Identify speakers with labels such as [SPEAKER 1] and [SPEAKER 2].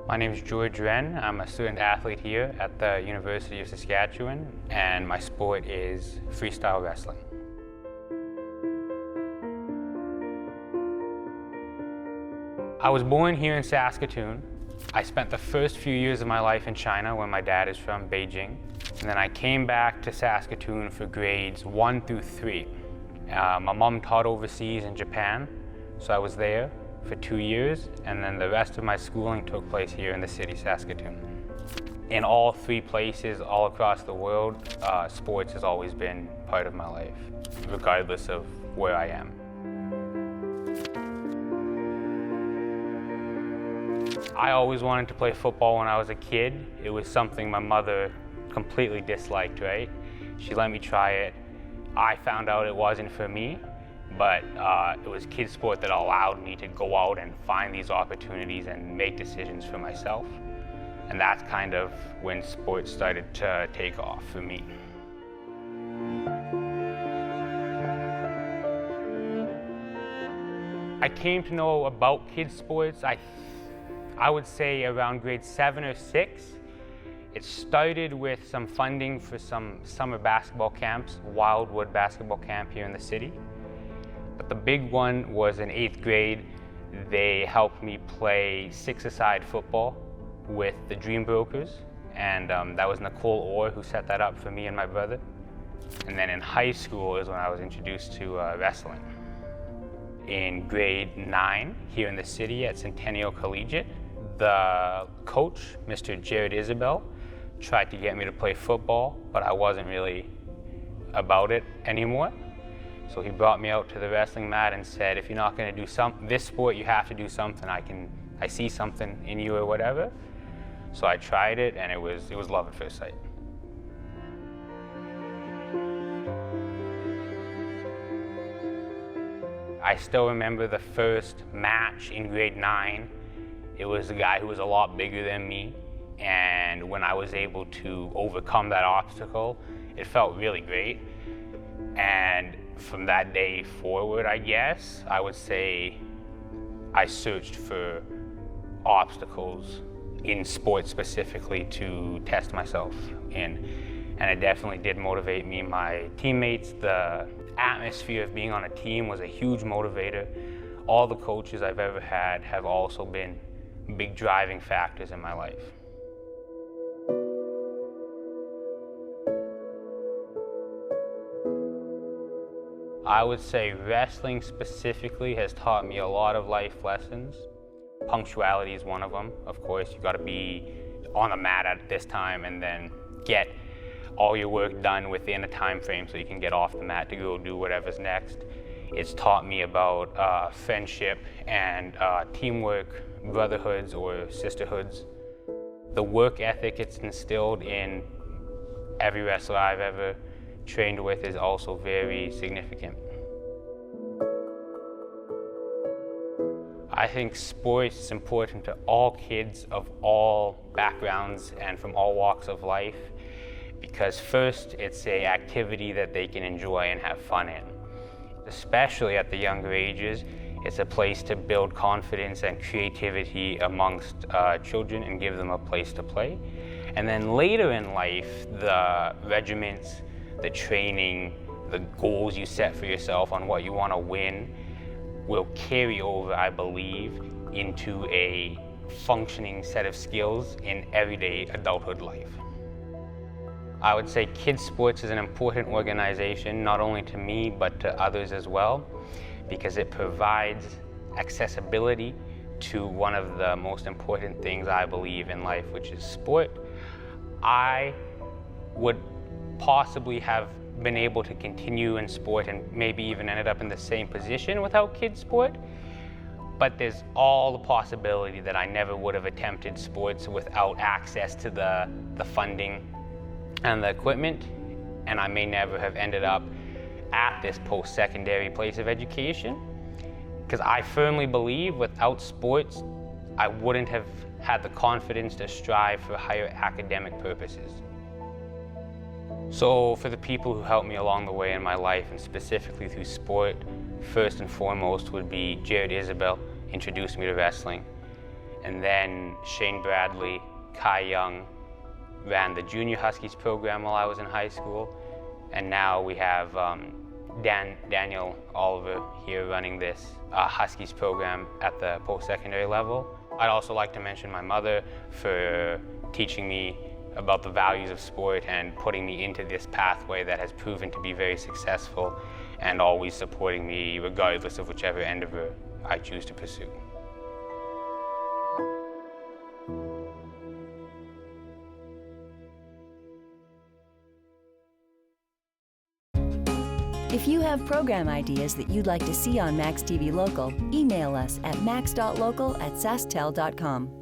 [SPEAKER 1] My name is George Wren. I'm a student athlete here at the University of Saskatchewan, and my sport is freestyle wrestling. I was born here in Saskatoon. I spent the first few years of my life in China, where my dad is from, Beijing. And then I came back to Saskatoon for grades 1 through 3. My mom taught overseas in Japan, so I was there for 2 years, and then the rest of my schooling took place here in the city, Saskatoon. In all 3 places, all across the world, sports has always been part of my life, regardless of where I am. I always wanted to play football when I was a kid. It was something my mother completely disliked, right? She let me try it. I found out it wasn't for me, but it was KidSport that allowed me to go out and find these opportunities and make decisions for myself. And that's kind of when sports started to take off for me. I came to know about KidSports, I would say around grade 7 or 6. It started with some funding for some summer basketball camps, Wildwood basketball camp here in the city. But the big one was in 8th grade. They helped me play 6-a-side football with the Dream Brokers, and that was Nicole Orr who set that up for me and my brother. And then in high school is when I was introduced to wrestling. In grade 9 here in the city at Centennial Collegiate, the coach, Mr. Jared Isabel, tried to get me to play football, but I wasn't really about it anymore. So he brought me out to the wrestling mat and said, if you're not going to do this sport, you have to do something. I see something in you or whatever. So I tried it, and it was love at first sight. I still remember the first match in grade 9. It was a guy who was a lot bigger than me, and when I was able to overcome that obstacle, it felt really great. And from that day forward, I guess, I would say I searched for obstacles in sports specifically to test myself in. And it definitely did motivate me. My teammates, the atmosphere of being on a team was a huge motivator. All the coaches I've ever had have also been big driving factors in my life. I would say wrestling specifically has taught me a lot of life lessons. Punctuality is one of them. Of course, you got to be on the mat at this time and then get all your work done within a time frame so you can get off the mat to go do whatever's next. It's taught me about friendship and teamwork, brotherhoods or sisterhoods. The work ethic it's instilled in every wrestler I've ever trained with is also very significant. I think sports is important to all kids of all backgrounds and from all walks of life, because first, it's an activity that they can enjoy and have fun in. Especially at the younger ages, it's a place to build confidence and creativity amongst children and give them a place to play. And then later in life, the regiments, the training, the goals you set for yourself on what you want to win will carry over, I believe, into a functioning set of skills in everyday adulthood life. I would say KidSports is an important organization, not only to me, but to others as well, because it provides accessibility to one of the most important things I believe in life, which is sport. I would possibly have been able to continue in sport and maybe even ended up in the same position without KidSport, but there's all the possibility that I never would have attempted sports without access to the funding and the equipment, and I may never have ended up at this post-secondary place of education, because I firmly believe without sports, I wouldn't have had the confidence to strive for higher academic purposes. So for the people who helped me along the way in my life, and specifically through sport, first and foremost would be Jared Isabel, introduced me to wrestling. And then Shane Bradley, Kai Young ran the Junior Huskies program while I was in high school. And now we have Daniel Oliver here running this Huskies program at the post-secondary level. I'd also like to mention my mother for teaching me about the values of sport and putting me into this pathway that has proven to be very successful, and always supporting me regardless of whichever endeavor I choose to pursue.
[SPEAKER 2] If you have program ideas that you'd like to see on MaxTV Local, email us at max.local@sasktel.com.